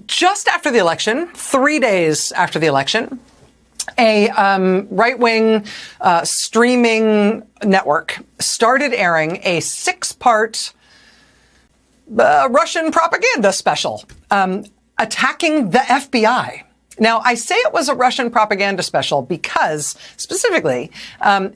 Just after the election, 3 days after the election, a right-wing streaming network started airing a 6-part Russian propaganda special attacking the FBI. Now, I say it was a Russian propaganda special because, specifically,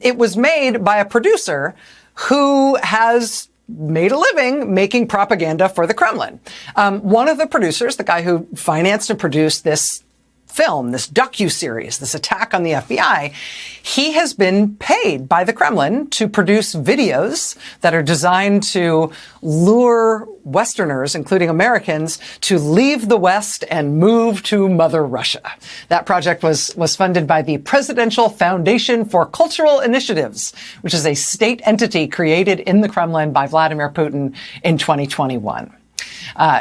it was made by a producer who has made a living making propaganda for the Kremlin. One of the producers, the guy who financed and produced this film, this docuseries, this attack on the FBI, he has been paid by the Kremlin to produce videos that are designed to lure Westerners, including Americans, to leave the West and move to Mother Russia. That project was funded by the Presidential Foundation for Cultural Initiatives, which is a state entity created in the Kremlin by Vladimir Putin in 2021.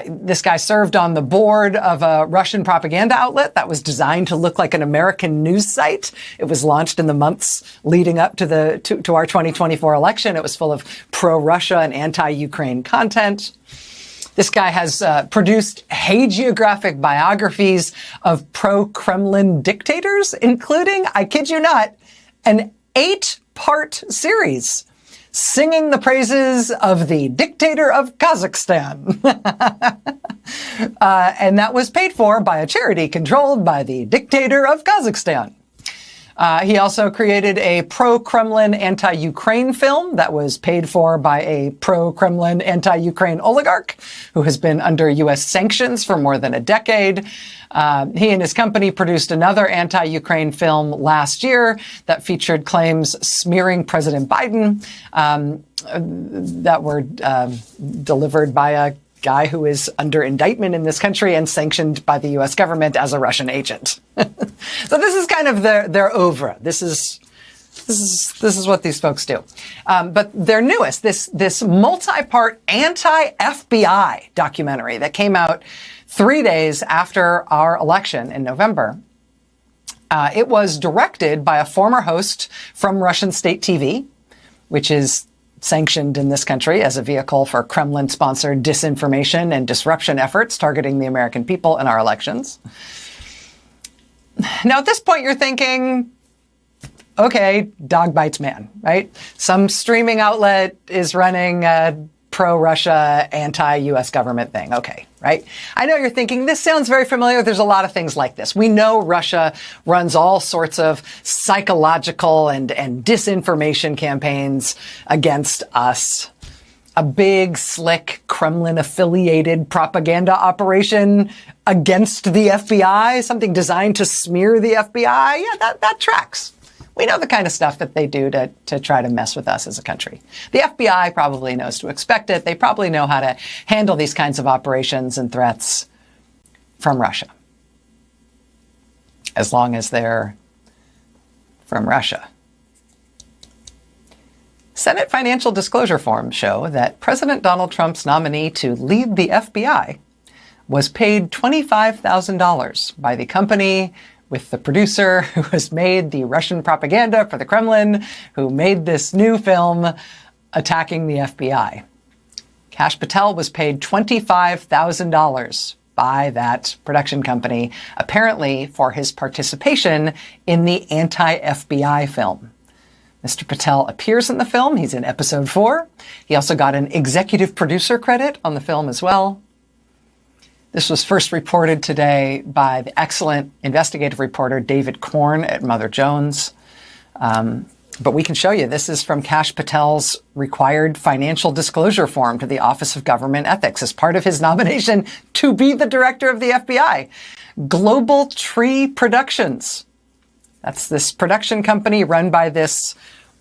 This guy served on the board of a Russian propaganda outlet that was designed to look like an American news site. It was launched in the months leading up to our 2024 election. It was full of pro-Russia and anti-Ukraine content. This guy has produced hagiographic biographies of pro-Kremlin dictators, including, I kid you not, an 8-part series singing the praises of the dictator of Kazakhstan. And that was paid for by a charity controlled by the dictator of Kazakhstan. He also created a pro-Kremlin anti-Ukraine film that was paid for by a pro-Kremlin anti-Ukraine oligarch who has been under U.S. sanctions for more than a decade. He and his company produced another anti-Ukraine film last year that featured claims smearing President Biden that were delivered by a guy who is under indictment in this country and sanctioned by the U.S. government as a Russian agent. So this is kind of their oeuvre. This is what these folks do. But their newest, this multi-part anti-FBI documentary that came out 3 days after our election in November. It was directed by a former host from Russian state TV, which is sanctioned in this country as a vehicle for Kremlin-sponsored disinformation and disruption efforts targeting the American people in our elections. Now, at this point, you're thinking, okay, dog bites man, right? Some streaming outlet is running a pro-Russia, anti-U.S. government thing. Okay, right? I know you're thinking, this sounds very familiar. There's a lot of things like this. We know Russia runs all sorts of psychological and disinformation campaigns against us. A big, slick, Kremlin-affiliated propaganda operation against the FBI, something designed to smear the FBI. Yeah, that tracks. We know the kind of stuff that they do to try to mess with us as a country. The FBI probably knows to expect it. They probably know how to handle these kinds of operations and threats from Russia, as long as they're from Russia. Senate financial disclosure forms show that President Donald Trump's nominee to lead the FBI was paid $25,000 by the company with the producer who has made the Russian propaganda for the Kremlin, who made this new film attacking the FBI. Kash Patel was paid $25,000 by that production company, apparently for his participation in the anti-FBI film. Mr. Patel appears in the film. He's in episode 4. He also got an executive producer credit on the film as well. This was first reported today by the excellent investigative reporter David Korn at Mother Jones. But we can show you, this is from Kash Patel's required financial disclosure form to the Office of Government Ethics as part of his nomination to be the director of the FBI. Global Tree Productions. That's this production company run by this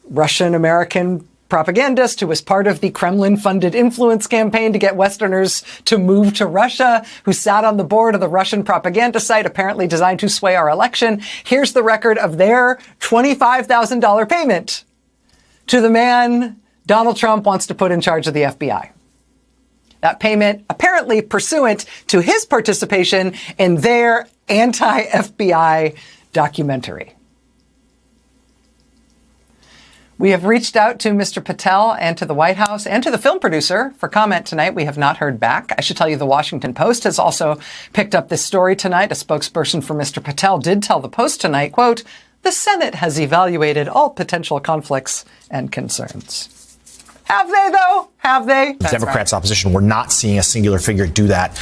Russian-American propagandist who was part of the Kremlin-funded influence campaign to get Westerners to move to Russia, who sat on the board of the Russian propaganda site apparently designed to sway our election. Here's the record of their $25,000 payment to the man Donald Trump wants to put in charge of the FBI. That payment apparently pursuant to his participation in their anti-FBI documentary. We have reached out to Mr. Patel and to the White House and to the film producer for comment tonight. We have not heard back. I should tell you the Washington Post has also picked up this story tonight. A spokesperson for Mr. Patel did tell the Post tonight, quote, "The Senate has evaluated all potential conflicts and concerns." Have they, though? Have they? The Democrats' opposition, we're not seeing a singular figure do that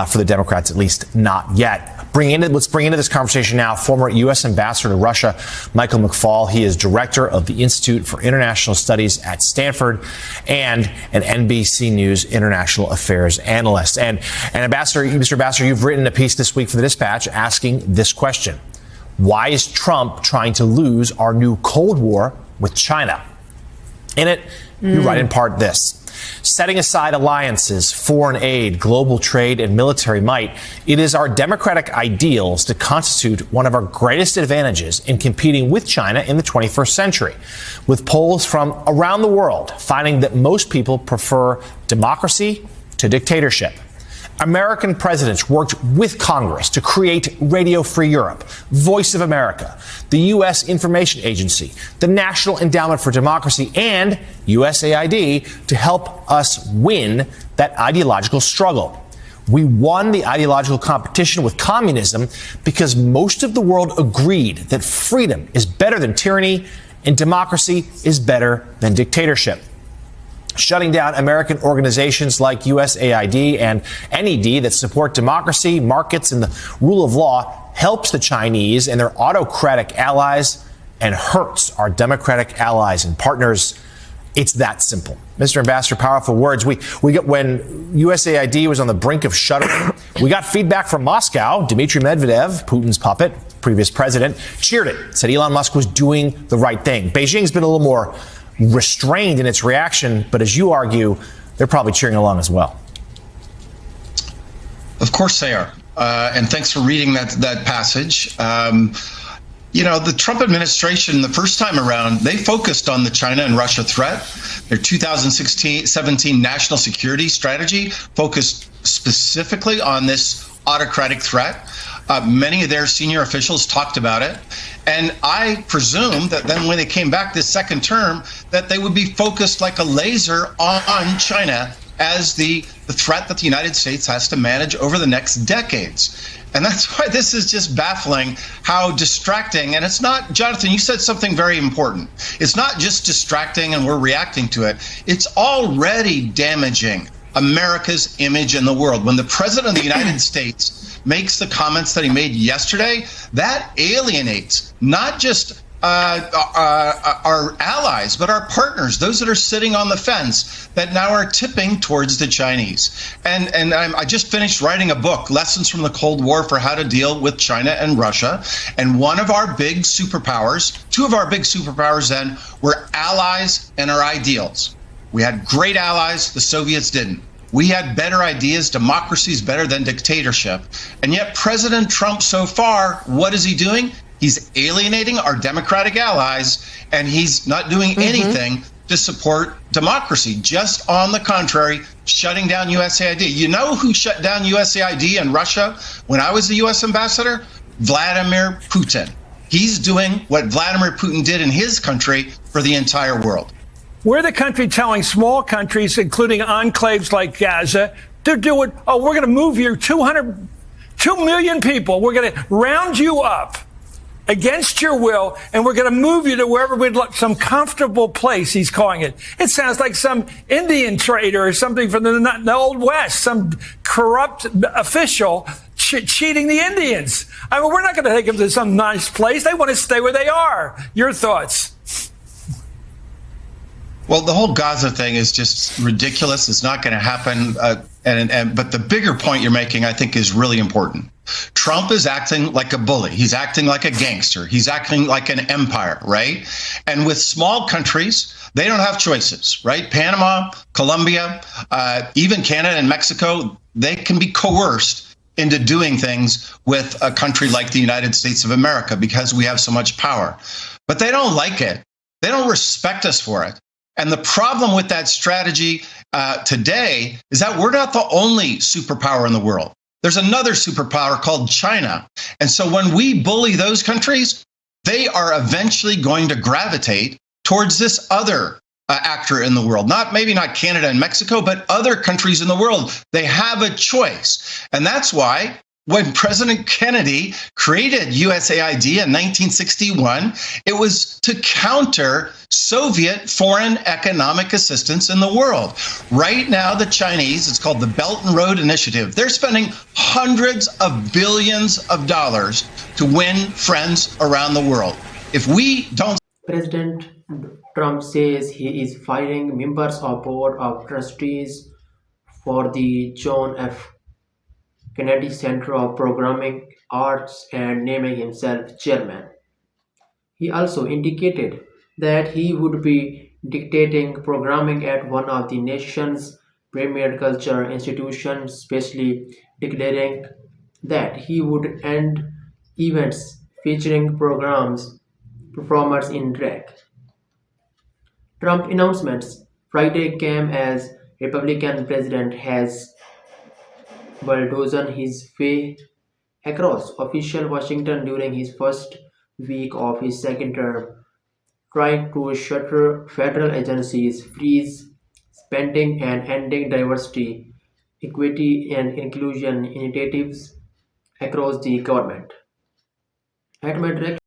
for the Democrats, at least not yet. Let's bring into this conversation now former U.S. Ambassador to Russia, Michael McFaul. He is director of the Institute for International Studies at Stanford and an NBC News international affairs analyst. And Mr. Ambassador, you've written a piece this week for the Dispatch asking this question. Why is Trump trying to lose our new Cold War with China? In it, you write in part this. Setting aside alliances, foreign aid, global trade, and military might, it is our democratic ideals that constitute one of our greatest advantages in competing with China in the 21st century, with polls from around the world finding that most people prefer democracy to dictatorship. American presidents worked with Congress to create Radio Free Europe, Voice of America, the U.S. Information Agency, the National Endowment for Democracy, and USAID to help us win that ideological struggle. We won the ideological competition with communism because most of the world agreed that freedom is better than tyranny and democracy is better than dictatorship. Shutting down American organizations like USAID and NED that support democracy, markets, and the rule of law helps the Chinese and their autocratic allies and hurts our democratic allies and partners. It's that simple. Mr. Ambassador, powerful words. We got when USAID was on the brink of shuttering, we got feedback from Moscow. Dmitry Medvedev, Putin's puppet, previous president, cheered it, said Elon Musk was doing the right thing. Beijing's been a little more restrained in its reaction, but as you argue, they're probably cheering along as well. Of course they are. And thanks for reading that passage. The Trump administration, the first time around, they focused on the China and Russia threat. Their 2017 national security strategy focused specifically on this autocratic threat. Many of their senior officials talked about it. And I presume that then when they came back this second term, that they would be focused like a laser on China as the threat that the United States has to manage over the next decades. And that's why this is just baffling how distracting. And it's not, Jonathan, you said something very important. It's not just distracting and we're reacting to it. It's already damaging America's image in the world. When the president of the United States makes the comments that he made yesterday, that alienates not just our allies, but our partners, those that are sitting on the fence that now are tipping towards the Chinese. And I just finished writing a book, Lessons from the Cold War for How to Deal with China and Russia. And one of our big superpowers, two of our big superpowers then, were allies and our ideals. We had great allies, the Soviets didn't. We had better ideas, democracy is better than dictatorship. And yet President Trump so far, what is he doing? He's alienating our democratic allies, and he's not doing anything to support democracy. Just on the contrary, shutting down USAID. You know who shut down USAID in Russia when I was the U.S. ambassador? Vladimir Putin. He's doing what Vladimir Putin did in his country for the entire world. We're the country telling small countries, including enclaves like Gaza, they're doing, we're going to move here 2 million people. We're going to round you up against your will, and we're going to move you to wherever we'd like, some comfortable place, he's calling it. It sounds like some Indian trader or something from the Old West, some corrupt official cheating the Indians. I mean, we're not going to take them to some nice place. They want to stay where they are. Your thoughts? Well, the whole Gaza thing is just ridiculous. It's not going to happen. But the bigger point you're making, I think, is really important. Trump is acting like a bully. He's acting like a gangster. He's acting like an empire, right? And with small countries, they don't have choices, right? Panama, Colombia, even Canada and Mexico, they can be coerced into doing things with a country like the United States of America because we have so much power. But they don't like it. They don't respect us for it. And the problem with that strategy today is that we're not the only superpower in the world. There's another superpower called China. And so when we bully those countries, they are eventually going to gravitate towards this other actor in the world, maybe not Canada and Mexico, but other countries in the world. They have a choice. And that's why when President Kennedy created USAID in 1961, it was to counter Soviet foreign economic assistance in the world. Right now, the Chinese, it's called the Belt and Road Initiative, they're spending hundreds of billions of dollars to win friends around the world. If we don't... President Trump says he is firing members of Board of Trustees for the John F. Kennedy Center of Programming Arts and naming himself chairman. He also indicated that he would be dictating programming at one of the nation's premier culture institutions, especially declaring that he would end events featuring performers in drag. Trump announcements Friday came as Republican president has bulldozed his way across official Washington during his first week of his second term, trying to shutter federal agencies, freeze spending, and ending diversity, equity, and inclusion initiatives across the government. At my direct